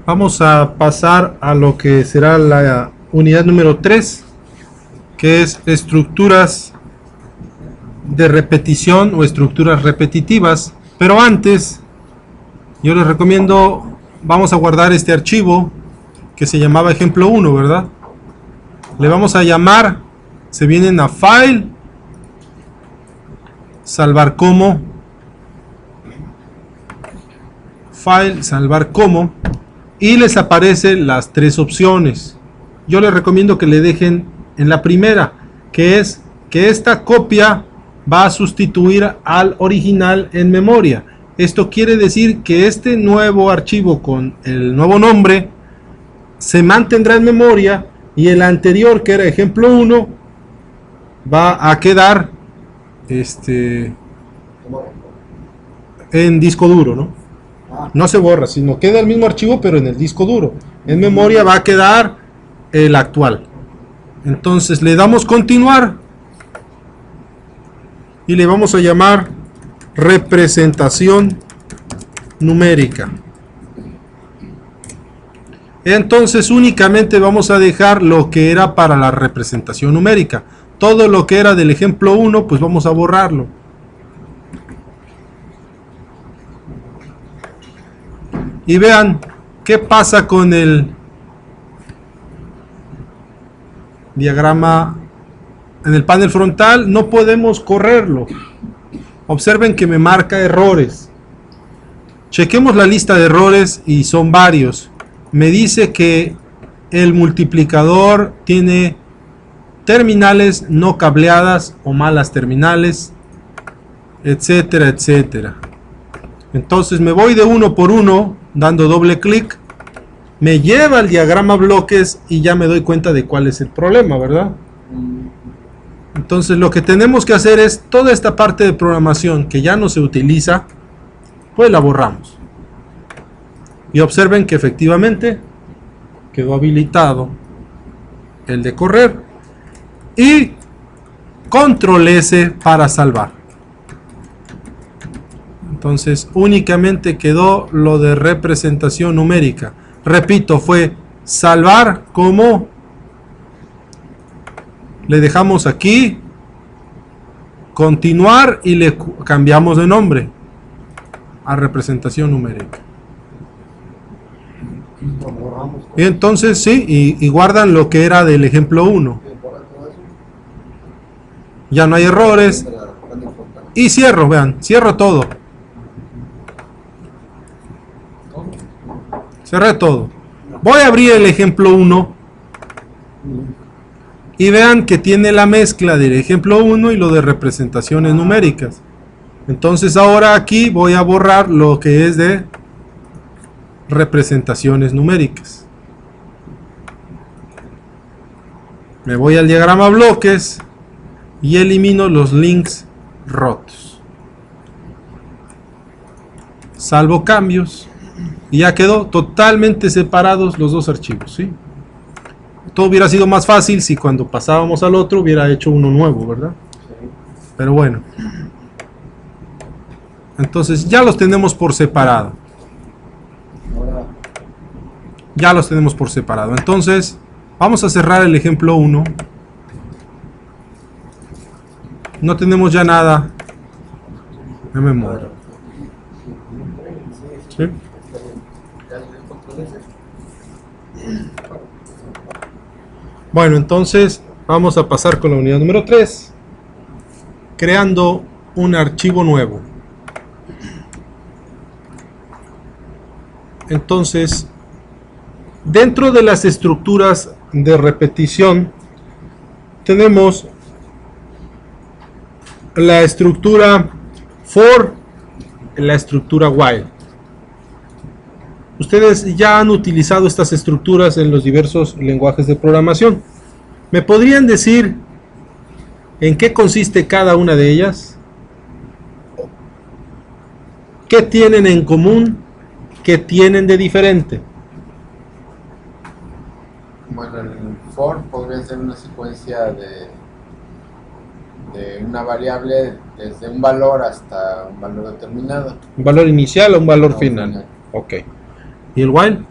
Vamos a pasar a lo que será la unidad número 3, que es estructuras de repetición o estructuras repetitivas. Pero antes, yo les recomiendo, vamos a guardar este archivo que se llamaba ejemplo 1, ¿verdad? Le vamos a llamar, se vienen a File, salvar como, File, salvar como, y les aparecen las tres opciones. Yo les recomiendo que le dejen en la primera, que es que esta copia va a sustituir al original en memoria. Esto quiere decir que este nuevo archivo con el nuevo nombre se mantendrá en memoria y el anterior, que era ejemplo 1, va a quedar en disco duro, ¿no? No se borra, sino queda el mismo archivo pero en el disco duro. En memoria va a quedar el actual. Entonces le damos continuar y le vamos a llamar representación numérica. Entonces únicamente vamos a dejar lo que era para la representación numérica. Todo lo que era del ejemplo 1 pues vamos a borrarlo. Y vean qué pasa con el diagrama en el panel frontal. No podemos correrlo. Observen que me marca errores. Chequemos la lista de errores y son varios. Me dice que el multiplicador tiene terminales no cableadas o malas terminales, etcétera, etcétera. Entonces me voy de uno por uno, dando doble clic, me lleva al diagrama bloques y ya me doy cuenta de cuál es el problema, ¿verdad? Entonces lo que tenemos que hacer es toda esta parte de programación que ya no se utiliza, pues la borramos. Y observen que efectivamente quedó habilitado el de correr y control S para salvar. Entonces únicamente quedó lo de representación numérica. Repito, fue salvar como, le dejamos aquí, continuar y le cambiamos de nombre a representación numérica. Y entonces sí, y guardan lo que era del ejemplo 1. Ya no hay errores. Y cierro, vean, cierro todo. Cerré todo. Voy a abrir el ejemplo 1 y vean que tiene la mezcla del ejemplo 1 y lo de representaciones numéricas. Entonces ahora aquí voy a borrar lo que es de representaciones numéricas. Me voy al diagrama bloques y elimino los links rotos. Salvo cambios. Y ya quedó totalmente separados los dos archivos, ¿sí? Todo hubiera sido más fácil si cuando pasábamos al otro hubiera hecho uno nuevo, ¿verdad? Pero bueno. Entonces ya los tenemos por separado. Ya los tenemos por separado. Entonces vamos a cerrar el ejemplo 1. No tenemos ya nada en memoria. ¿Sí? Bueno, entonces vamos a pasar con la unidad número 3, creando un archivo nuevo. Entonces, dentro de las estructuras de repetición tenemos la estructura for, la estructura while. Ustedes ya han utilizado estas estructuras en los diversos lenguajes de programación. ¿Me podrían decir en qué consiste cada una de ellas? ¿Qué tienen en común? ¿Qué tienen de diferente? Bueno, el for podría ser una secuencia de una variable desde un valor hasta un valor determinado. ¿Un valor inicial o un valor final? Ok. ¿Y el while?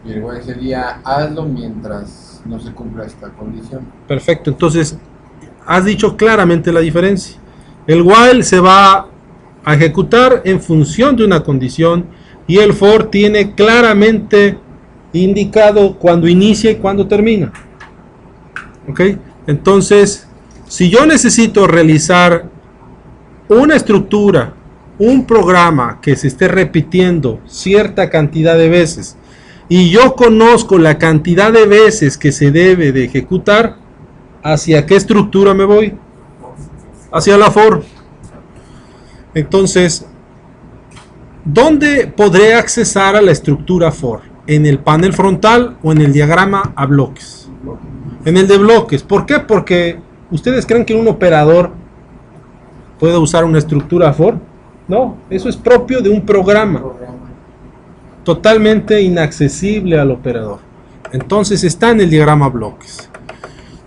Y el while sería hazlo mientras no se cumpla esta condición. Perfecto, entonces has dicho claramente la diferencia. El while se va a ejecutar en función de una condición y el for tiene claramente indicado cuándo inicia y cuándo termina. ¿Ok? Entonces, si yo necesito realizar una estructura, un programa que se esté repitiendo cierta cantidad de veces y yo conozco la cantidad de veces que se debe de ejecutar, ¿hacia qué estructura me voy? Hacia la for. Entonces, ¿dónde podré accesar a la estructura for? ¿En el panel frontal o en el diagrama a bloques? En el de bloques. ¿Por qué? Porque ¿ustedes creen que un operador puede usar una estructura for? No, eso es propio de un programa. Totalmente inaccesible al operador. Entonces está en el diagrama a bloques.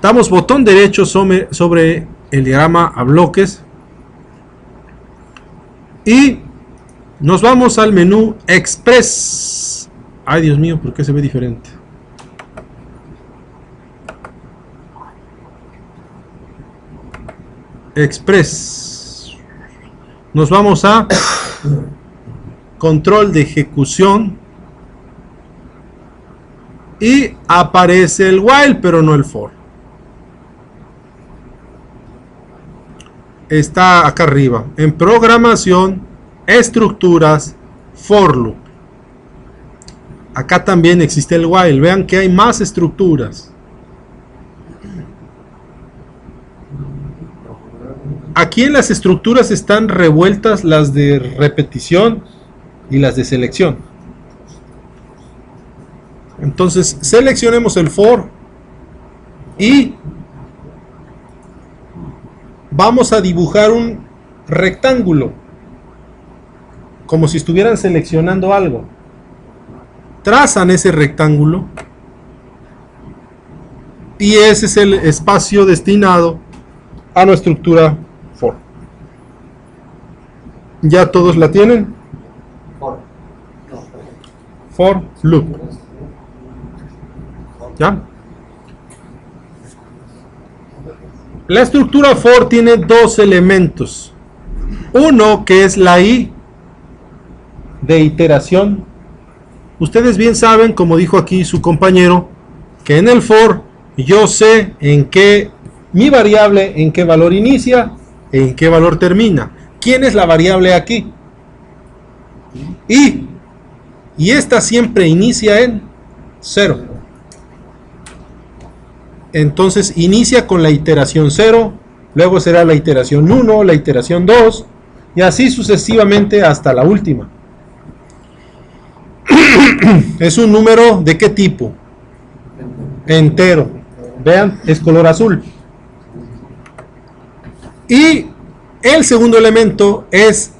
Damos botón derecho sobre el diagrama a bloques y nos vamos al menú Express. Ay, Dios mío, ¿por qué se ve diferente? Express. Nos vamos a control de ejecución y aparece el while, pero no el for. Está acá arriba, en programación, estructuras, for loop. Acá también existe el while. Vean que hay más estructuras. Aquí en las estructuras están revueltas las de repetición y las de selección. Entonces seleccionemos el for y vamos a dibujar un rectángulo, como si estuvieran seleccionando algo. Trazan ese rectángulo y ese es el espacio destinado a nuestra estructura for. ¿Ya todos la tienen? For loop. ¿Ya? La estructura for tiene dos elementos. Uno que es la i de iteración. Ustedes bien saben, como dijo aquí su compañero, que en el for yo sé en qué mi variable, en qué valor inicia, en qué valor termina. ¿Quién es la variable aquí? I. Y esta siempre inicia en 0. Entonces inicia con la iteración 0, luego será la iteración 1, la iteración 2, y así sucesivamente hasta la última. Es un número ¿de qué tipo? Entero. Vean, es color azul. Y el segundo elemento es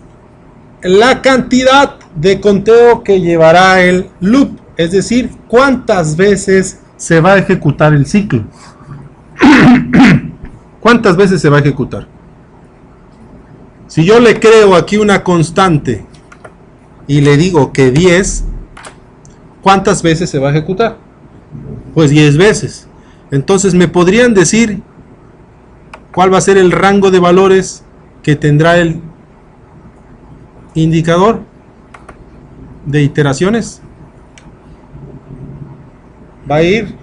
la cantidad de conteo que llevará el loop, es decir, cuántas veces se va a ejecutar el ciclo. ¿Cuántas veces se va a ejecutar? Si yo le creo aquí una constante y le digo que 10, ¿cuántas veces se va a ejecutar? Pues 10 veces. Entonces me podrían decir cuál va a ser el rango de valores que tendrá el indicador de iteraciones. ¿Va a ir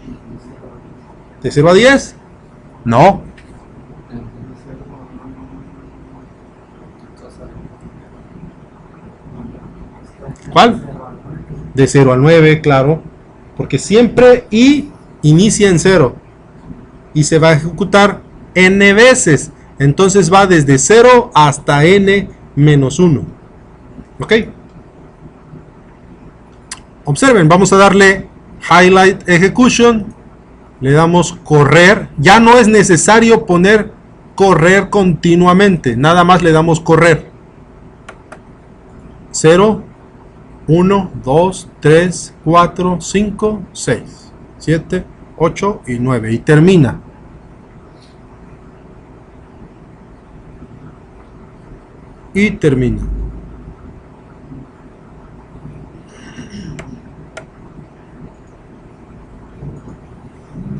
de 0 a 10? No. ¿Cuál? De 0 a 9, claro. Porque siempre i inicia en 0 y se va a ejecutar n veces. Entonces va desde 0 hasta n menos 1. ¿Ok? Observen, vamos a darle Highlight Execution. Le damos correr. Ya no es necesario poner correr continuamente. Nada más le damos correr. 0, 1, 2, 3, 4, 5, 6, 7, 8 y 9. Y termina. Y termina.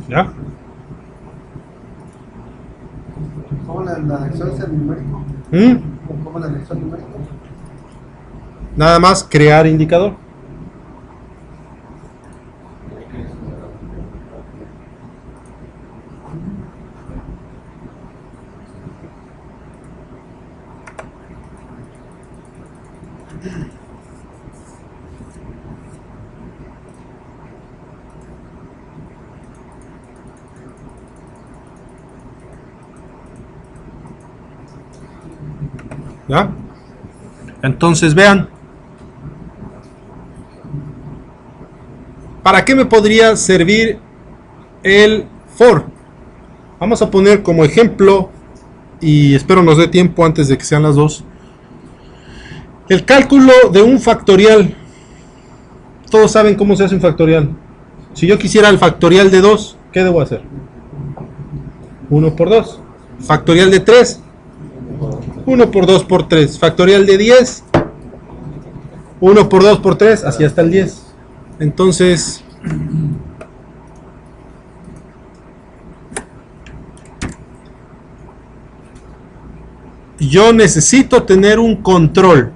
¿Ya? ¿Cómo le anexó ese numérico? ¿Cómo le anexó el numérico? Nada más crear indicador. ¿Ya? Entonces vean, ¿para qué me podría servir el for? Vamos a poner como ejemplo, y espero nos dé tiempo antes de que sean las 2, el cálculo de un factorial. Todos saben cómo se hace un factorial. Si yo quisiera el factorial de 2, ¿qué debo hacer? 1 por 2. Factorial de 3, 1 por 2 por 3. Factorial de 10, 1 por 2 por 3, así hasta el 10. Entonces, yo necesito tener un control.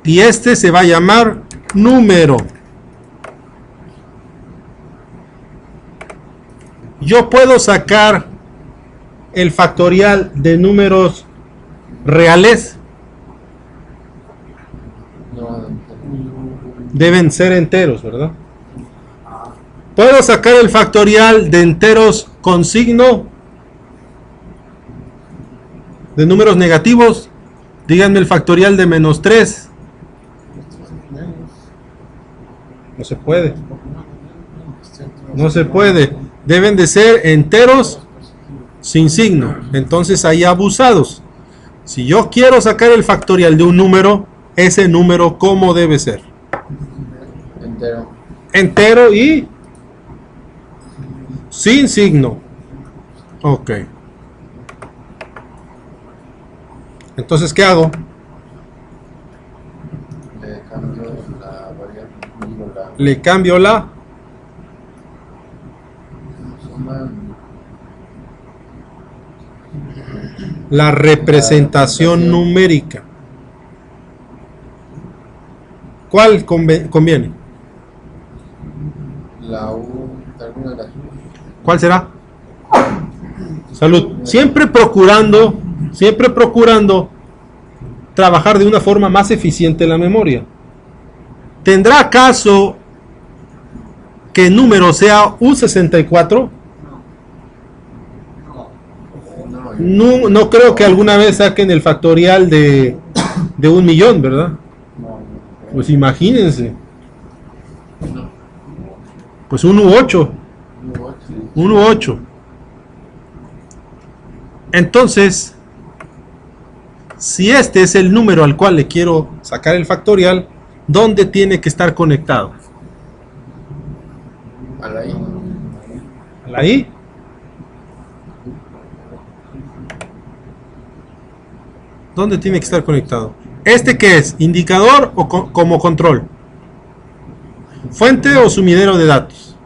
Y este se va a llamar número. Yo puedo sacar el factorial de números reales. Deben ser enteros, ¿verdad? ¿Puedo sacar el factorial de enteros con signo? De números negativos. Díganme el factorial de menos 3. No se puede. No se puede. Deben de ser enteros sin signo. Entonces hay abusados. Si yo quiero sacar el factorial de un número, ese número, ¿cómo debe ser? Entero. Entero y sin signo. Ok. Entonces, ¿qué hago? Le cambio la variable. Digo, Le cambio la suma. representación numérica. ¿Cuál conviene? La U, alguna de las U. ¿Cuál será? Salud. Siempre procurando trabajar de una forma más eficiente la memoria. ¿Tendrá acaso que el número sea U64? No creo que alguna vez saquen el factorial de 1.000.000, ¿verdad? Pues imagínense. Pues un U8. Un U8. Entonces, si este es el número al cual le quiero sacar el factorial, ¿dónde tiene que estar conectado? A la I. ¿A la I? ¿Dónde tiene que estar conectado? ¿Este qué es? ¿Indicador o como control? ¿Fuente o sumidero de datos?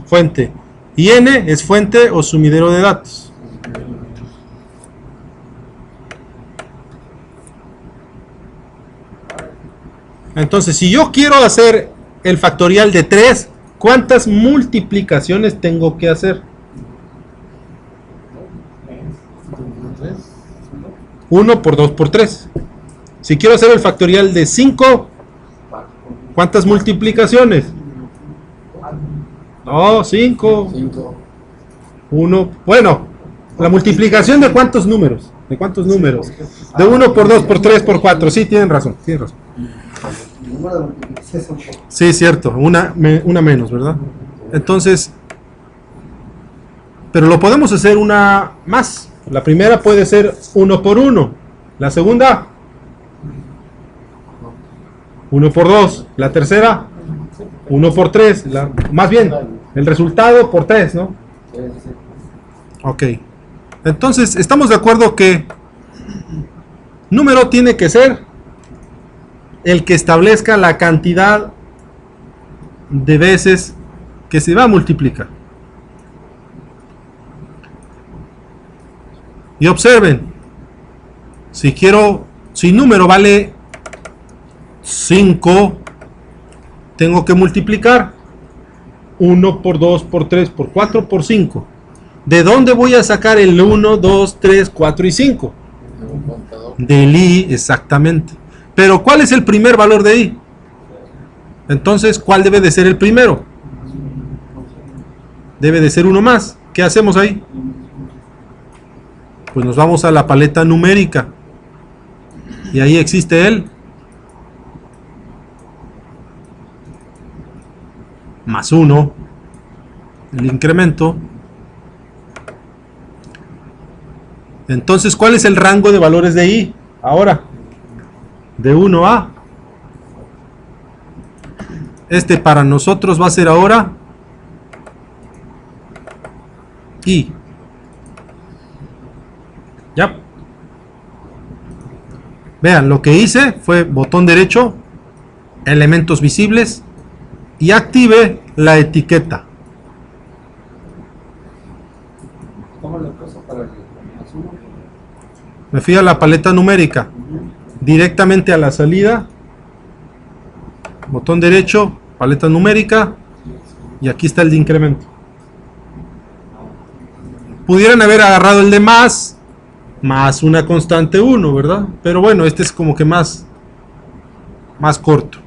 Fuente. ¿Y N es fuente o sumidero de datos? Entonces, si yo quiero hacer el factorial de 3, ¿cuántas multiplicaciones tengo que hacer? 1 por 2 por 3. Si quiero hacer el factorial de 5, ¿cuántas multiplicaciones? No, 5. 1. Bueno, la multiplicación de ¿cuántos números? ¿De cuántos números? De 1 por 2 por 3 por 4. Sí, tienen razón. Sí, cierto. Una menos, ¿verdad? Entonces, pero lo podemos hacer una más. La primera puede ser 1 por 1. La segunda, 1 por 2. La tercera, 1 por 3. Más bien, el resultado por 3, ¿no? Ok. Entonces, estamos de acuerdo que número tiene que ser el que establezca la cantidad de veces que se va a multiplicar. Y observen, si número vale 5, tengo que multiplicar 1 por 2 por 3 por 4 por 5. ¿De dónde voy a sacar el 1, 2, 3, 4 y 5? Del i, exactamente. Pero ¿cuál es el primer valor de i? Entonces, ¿cuál debe de ser el primero? Debe de ser uno más. ¿Qué hacemos ahí? Pues nos vamos a la paleta numérica. Y ahí existe el más 1, el incremento. Entonces, ¿cuál es el rango de valores de i? Ahora, de 1 a... Este para nosotros va a ser ahora i. Ya. Vean, lo que hice fue botón derecho, elementos visibles, y active la etiqueta. ¿Cómo le puso para el más uno? Me fui a la paleta numérica, directamente a la salida, botón derecho, paleta numérica, y aquí está el de incremento. Pudieran haber agarrado el de más una constante 1, ¿verdad? Pero bueno, este es como que más corto.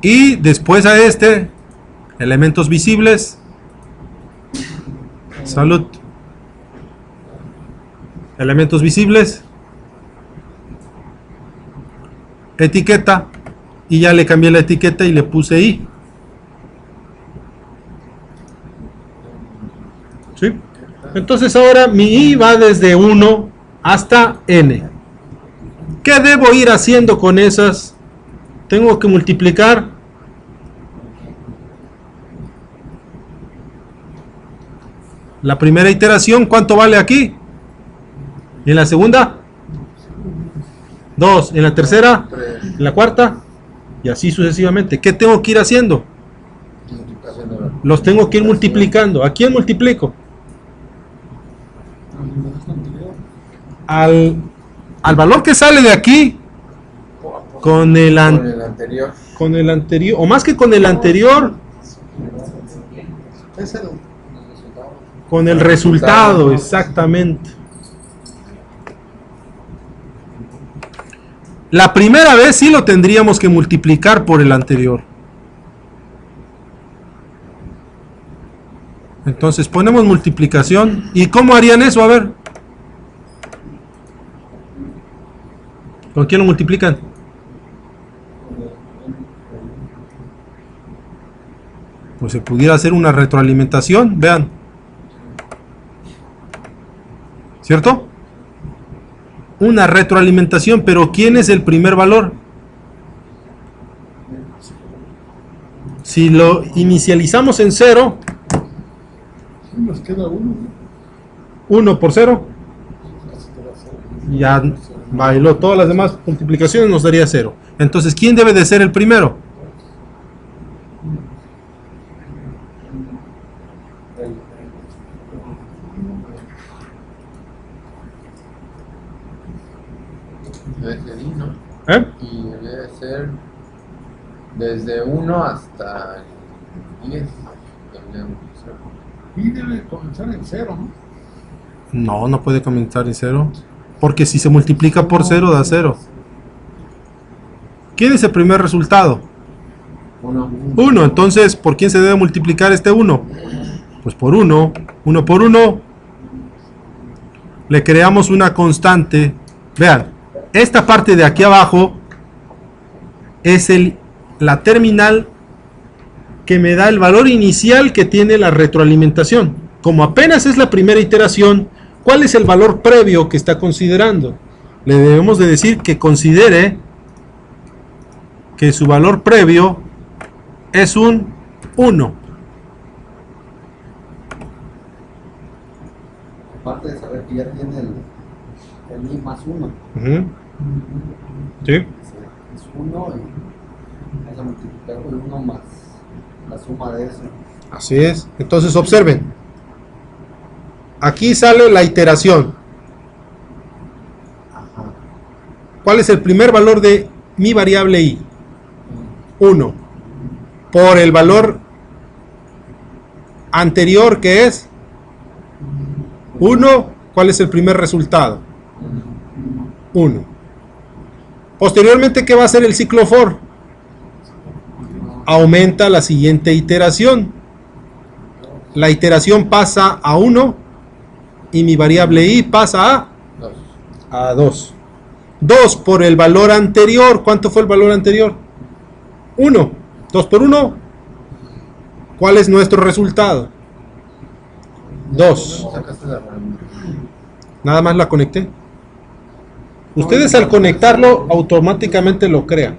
Y después a este, elementos visibles, salud, elementos visibles, etiqueta, y ya le cambié la etiqueta y le puse i. ¿Sí? Entonces ahora mi i va desde 1 hasta n. ¿Qué debo ir haciendo con esas? Tengo que multiplicar la primera iteración. ¿Cuánto vale aquí? ¿Y en la segunda? 2. ¿En la tercera? 3. ¿En la cuarta? Y así sucesivamente. ¿Qué tengo que ir haciendo? Los tengo que ir multiplicando. ¿A quién multiplico? Al valor que sale de aquí con el anterior. Con el anterior, o más que con el anterior, Es el con el resultado, exactamente. La primera vez sí lo tendríamos que multiplicar por el anterior. Entonces ponemos multiplicación. ¿Y cómo harían eso? A ver. ¿Con quién lo multiplican? Pues se pudiera hacer una retroalimentación, vean. ¿Cierto? Una retroalimentación, pero ¿quién es el primer valor? Si lo inicializamos en 0, nos queda uno. 1 por 0, ya bailó. Todas las demás multiplicaciones nos daría 0. Entonces, ¿quién debe de ser el primero? Debe ser i, ¿no? ¿Eh? Y debe ser desde 1 hasta 10. Y debe comenzar en 0, ¿no? No, no puede comenzar en 0. Porque si se multiplica por 0, da 0. ¿Quién es el primer resultado? 1. 1. Entonces, ¿por quién se debe multiplicar este 1? Pues por 1. 1 por 1. Le creamos una constante. Vean, esta parte de aquí abajo es la terminal que me da el valor inicial que tiene la retroalimentación. Como apenas es la primera iteración, ¿cuál es el valor previo que está considerando? Le debemos de decir que considere que su valor previo es un 1. Aparte de saber que ya tiene el i más 1. Sí. Es 1 y a multiplicar por 1 más la suma de eso. Así es. Entonces observen. Aquí sale la iteración. Ajá. ¿Cuál es el primer valor de mi variable i? 1. Por el valor anterior, que es 1. ¿Cuál es el primer resultado? 1. Posteriormente, ¿qué va a hacer el ciclo for? Aumenta la siguiente iteración. La iteración pasa a 1 y mi variable i pasa a 2. 2 por el valor anterior. ¿Cuánto fue el valor anterior? 1. 2 por 1. ¿Cuál es nuestro resultado? 2. Sacaste la herramienta. Nada más la conecté. Ustedes al conectarlo automáticamente lo crean.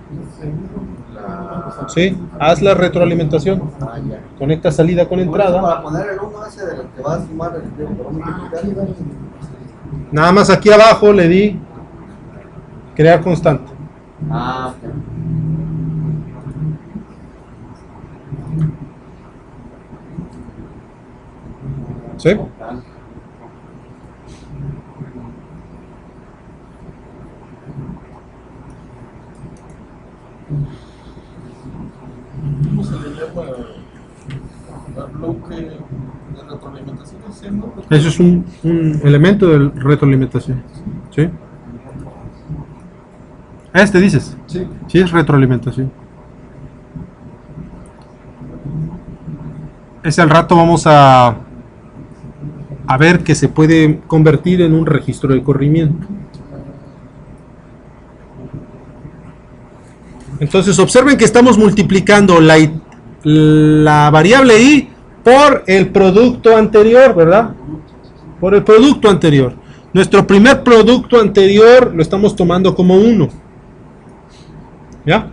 ¿Sí? Haz la retroalimentación. Ya. Conecta salida con entrada. Para poner el 1 ese de lo que va a sumar, el que va a multiplicar. Nada más aquí abajo le di crear constante. Ah, ok. ¿Sí? ¿Cómo se le llama al bloque de retroalimentación? Haciendo Eso es un elemento de retroalimentación. ¿Sí? Este dices. Sí. Sí, es retroalimentación. Ese al rato vamos a ver que se puede convertir en un registro de corrimiento. Entonces observen que estamos multiplicando la variable i por el producto anterior, ¿verdad? Por el producto anterior. Nuestro primer producto anterior lo estamos tomando como 1. ¿Ya?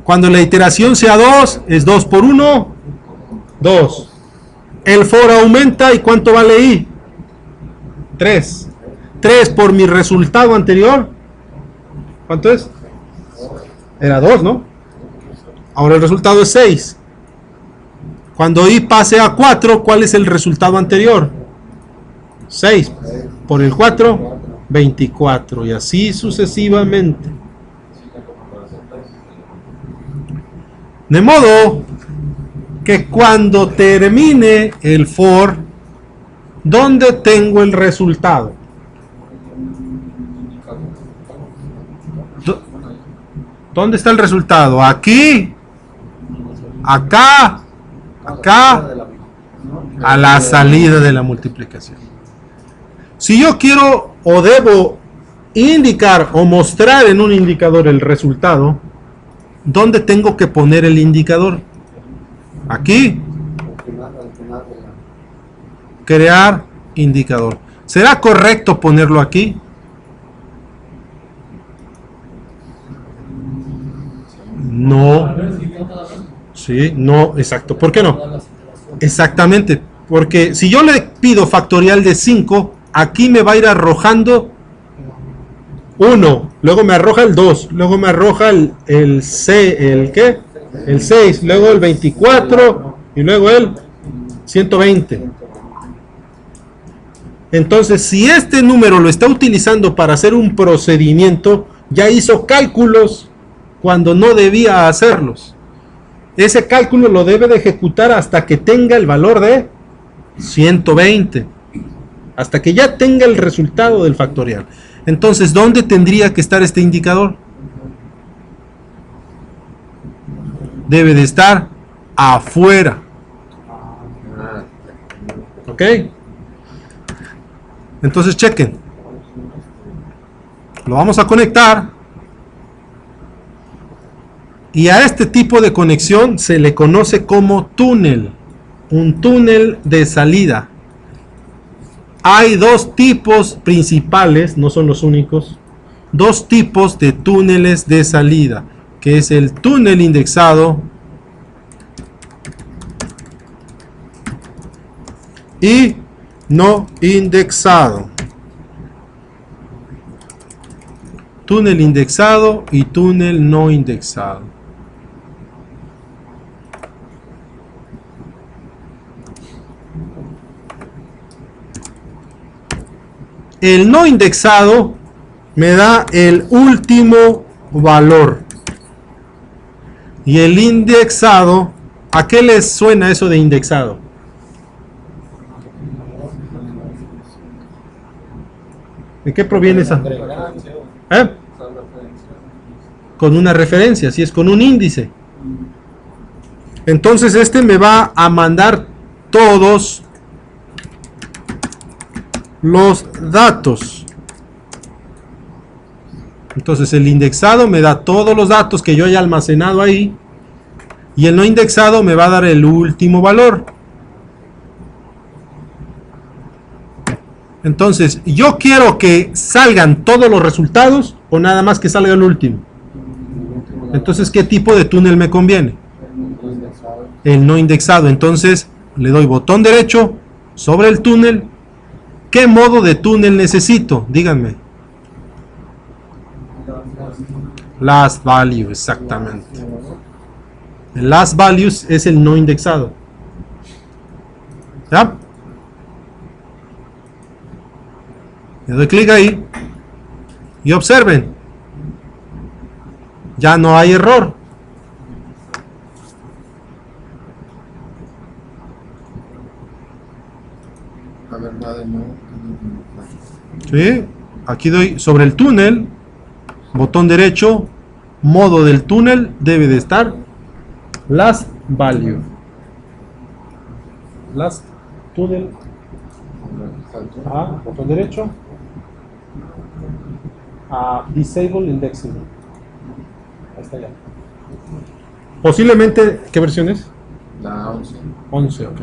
Cuando la iteración sea 2, es 2 por 1, 2. El for aumenta, ¿y cuánto vale i? 3. 3 por mi resultado anterior. ¿Cuánto es? Era 2, ¿no? Ahora el resultado es 6. Cuando i pase a 4, ¿cuál es el resultado anterior? 6. Por el 4, 24. Y así sucesivamente. De modo que cuando termine el for, ¿dónde tengo el resultado? ¿Dónde está el resultado? Aquí, acá, acá, a la salida de la multiplicación. Si yo quiero o debo indicar o mostrar en un indicador el resultado, ¿dónde tengo que poner el indicador? Aquí. Crear indicador. ¿Será correcto ponerlo aquí? No. Sí, no, exacto. ¿Por qué no? Exactamente. Porque si yo le pido factorial de 5, aquí me va a ir arrojando 1, luego me arroja el 2, luego me arroja el ¿qué? El 6, luego el 24 y luego el 120. Entonces, si este número lo está utilizando para hacer un procedimiento, ya hizo cálculos cuando no debía hacerlos. Ese cálculo lo debe de ejecutar hasta que tenga el valor de 120. Hasta que ya tenga el resultado del factorial. Entonces, ¿dónde tendría que estar este indicador? Debe de estar afuera. ¿Ok? Entonces, chequen. Lo vamos a conectar. Y a este tipo de conexión se le conoce como túnel. Un túnel de salida. Hay dos tipos principales, no son los únicos, dos tipos de túneles de salida, que es el túnel indexado y no indexado. túnel indexado y túnel no indexado. El no indexado me da el último valor. Y el indexado, ¿a qué les suena eso de indexado? ¿De qué proviene esa? ¿Eh? Con una referencia, si es con un índice. Entonces este me va a mandar todos los datos. Entonces el indexado me da todos los datos que yo haya almacenado ahí, y el no indexado me va a dar el último valor. Entonces, ¿yo quiero que salgan todos los resultados o nada más que salga el último? Entonces, ¿qué tipo de túnel me conviene? El no indexado. Entonces, le doy botón derecho sobre el túnel. ¿Qué modo de túnel necesito? Díganme. Last value, exactamente. El last values es el no indexado. ¿Ya? Le doy clic ahí y observen, ya no hay error. A ver, va de nuevo. ¿Sí? Aquí doy sobre el túnel, botón derecho, modo del túnel debe de estar last value. Last túnel. Botón derecho. Disable indexing. Ahí está ya. Posiblemente, ¿qué versión es? La 11. 11, ok.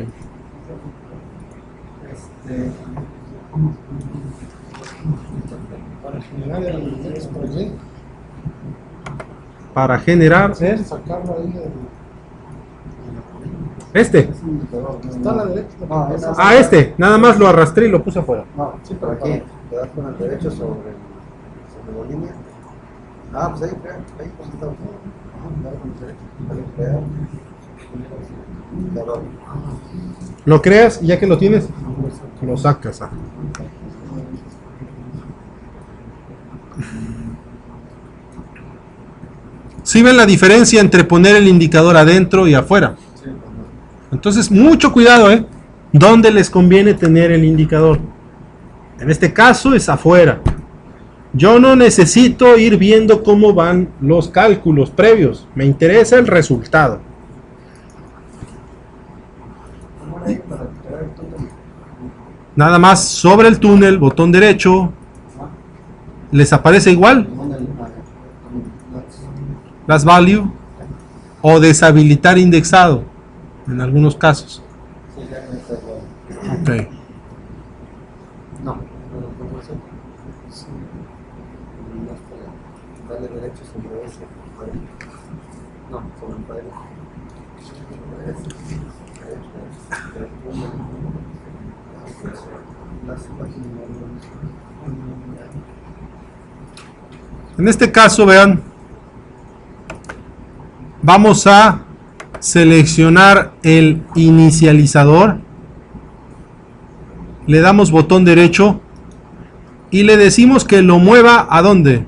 Para generar el texto por aquí, Para generar es sacarlo ahí del. este. Está a la derecha. No, esa es- Este. Nada más lo arrastré y lo puse afuera. No, sí, pero aquí. Le das con el derecho sobre la línea. Pues ahí, ahí, pues está. Dale con el derecho. Dale, crear. Claro. Lo creas y ya que lo tienes, lo sacas. ¿Sí ven la diferencia entre poner el indicador adentro y afuera? Entonces, mucho cuidado, ¿dónde les conviene tener el indicador? En este caso es afuera. Yo no necesito ir viendo cómo van los cálculos previos. Me interesa el resultado. Nada más sobre el túnel, botón derecho. ¿Les aparece igual? Last value. O deshabilitar indexado. En algunos casos. Ok. No, no sé. Dale derecho sobre ese. No, sobre el padre. En este caso, vean, vamos a seleccionar el inicializador, le damos botón derecho y le decimos que lo mueva ¿a dónde?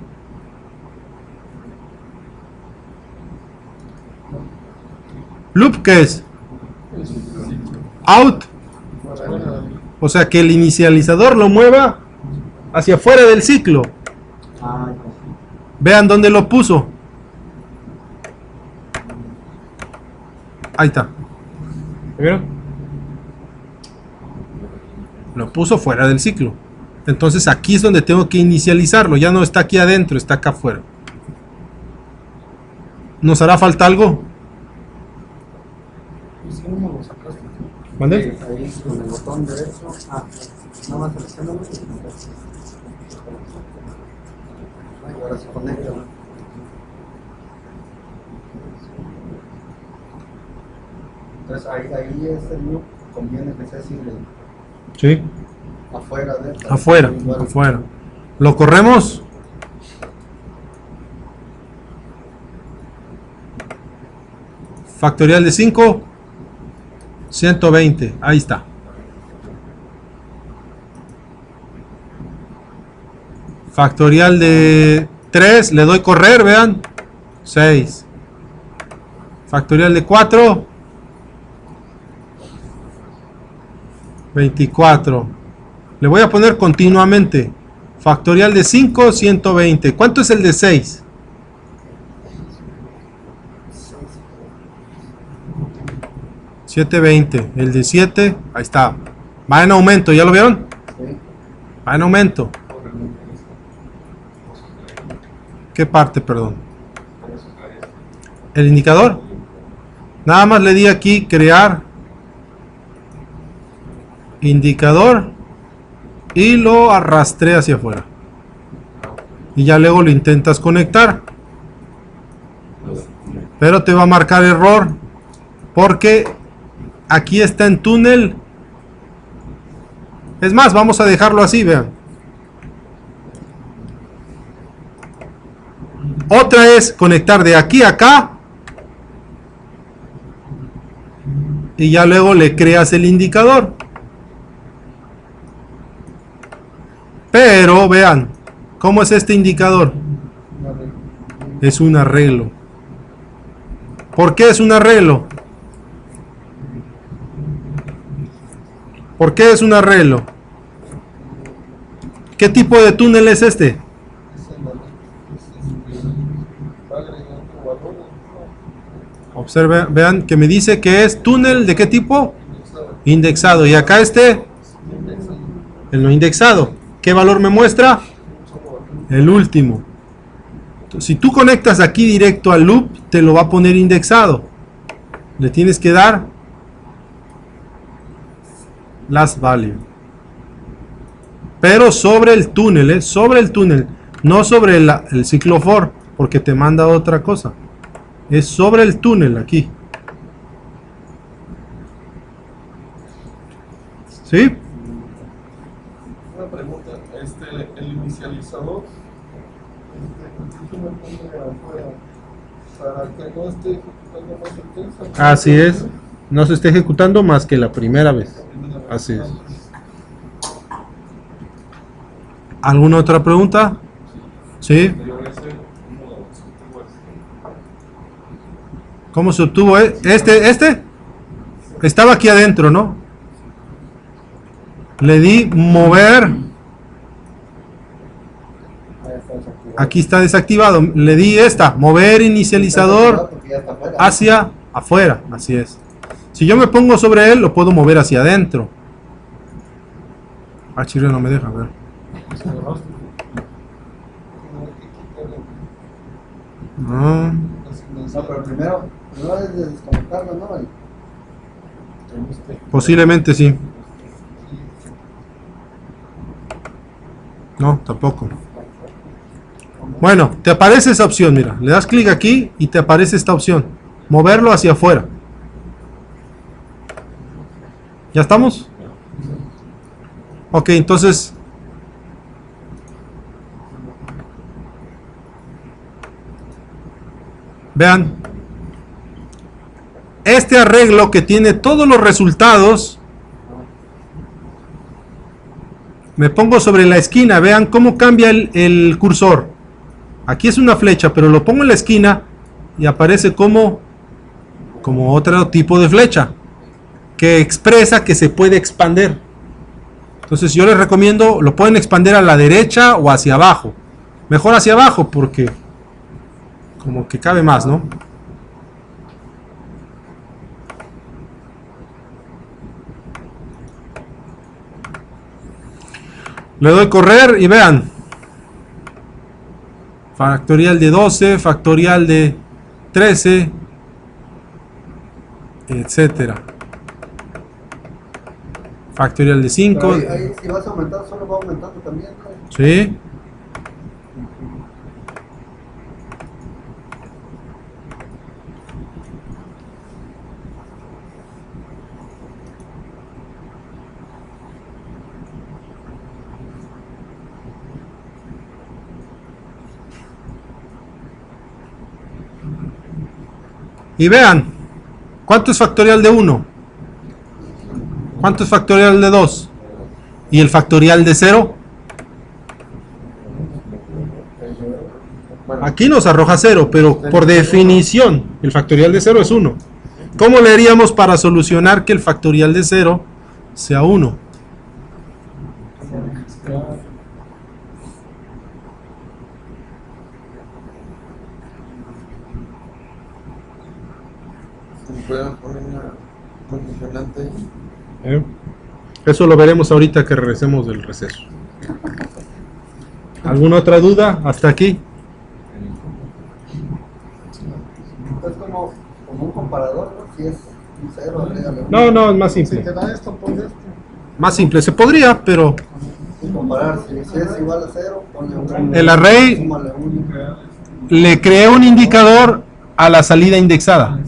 Loop, ¿qué es? Out. O sea, que el inicializador lo mueva hacia afuera del ciclo. Vean dónde lo puso. Ahí está. ¿Vieron? Lo puso fuera del ciclo. Entonces aquí es donde tengo que inicializarlo. Ya no está aquí adentro, está acá afuera. ¿Nos hará falta algo? ¿Mande? Ahí con el botón derecho. Nada más seleccionalo. Ahora se conecta. Entonces ahí es el loop, conviene que sea así Sí. afuera de. Afuera, afuera. ¿Lo corremos? Factorial de 5, 120. Ahí está. Factorial de 3, le doy correr, vean. 6. Factorial de 4, 24. Le voy a poner continuamente. Factorial de 5, 120. ¿Cuánto es el de 6? 720. El de 7, ahí está. Va en aumento, ¿ya lo vieron? Va en aumento. ¿Qué parte, perdón? El indicador. Nada más le di aquí crear indicador y lo arrastré hacia afuera. Y ya luego lo intentas conectar. Pero te va a marcar error porque aquí está en túnel. Es más, vamos a dejarlo así, vean. Otra es conectar de aquí a acá. Y ya luego le creas el indicador. Pero vean, ¿cómo es este indicador? Es un arreglo. ¿Por qué es un arreglo? ¿Por qué es un arreglo? ¿Qué tipo de túnel es este? Observen, vean que me dice que es túnel de qué tipo? Indexado. Y acá este, el no indexado. ¿Qué valor me muestra? El último. Entonces, si tú conectas aquí directo al loop, te lo va a poner indexado. Le tienes que dar last value. Pero sobre el túnel, sobre el túnel, no sobre el ciclo for, porque te manda otra cosa. Es sobre el túnel aquí. ¿Sí? Una pregunta, el inicializador, para que no esté ejecutando más intensa. Así es. No se esté ejecutando más que la primera vez. Así es. ¿Alguna otra pregunta? ¿Sí? ¿Cómo se obtuvo este? Estaba aquí adentro, ¿no? Le di mover. Aquí está desactivado. Le di mover inicializador hacia afuera. Así es. Si yo me pongo sobre él, lo puedo mover hacia adentro. Ah, chile, no me deja ver. No. No, pero primero es de desconectarlo, ¿no? Posiblemente sí. No, tampoco. Bueno, te aparece esa opción, mira. Le das clic aquí y te aparece esta opción. Moverlo hacia afuera. ¿Ya estamos? Ok, entonces... Vean. Este arreglo que tiene todos los resultados. Me pongo sobre la esquina. Vean cómo cambia el cursor. Aquí es una flecha, pero lo pongo en la esquina y aparece como otro tipo de flecha que expresa que se puede expander. Entonces yo les recomiendo, lo pueden expander a la derecha o hacia abajo. Mejor hacia abajo porque como que cabe más, ¿no? Le doy correr y vean. Factorial de 12, factorial de 13, etcétera. Factorial de 5. Ahí, si vas a aumentar, solo va aumentando también, ¿no? Sí. Y vean, ¿Cuánto es factorial de 1? ¿Cuánto es factorial de 2? ¿Y el factorial de 0? Bueno, Aquí nos arroja 0, pero por definición el factorial de 0 es 1. ¿Cómo le haríamos para solucionar que el factorial de 0 sea 1? podemos poner una condicionante ahí. Eso lo veremos ahorita que regresemos del receso. ¿Alguna otra duda hasta aquí? Es como un comparador, ¿no? Si es un 0, agrégale un. No, es más Si simple. te da esto, pon esto. Más simple, se podría, pero Y comparar, si es igual a 0, ponle un. el array Súmale un. le creé un indicador a la salida indexada.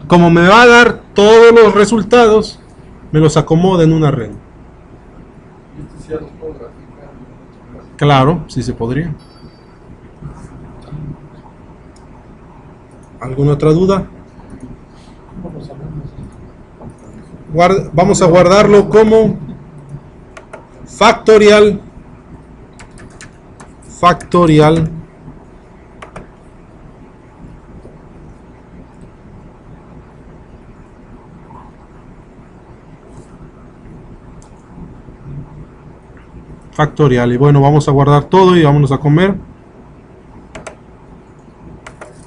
Como me va a dar todos los resultados, me los acomoda en un array. Esto sí ya los puedo graficar. Claro, sí se podría. ¿Alguna otra duda? Vamos a guardarlo como factorial factorial. Y bueno, vamos a guardar todo y vámonos a comer.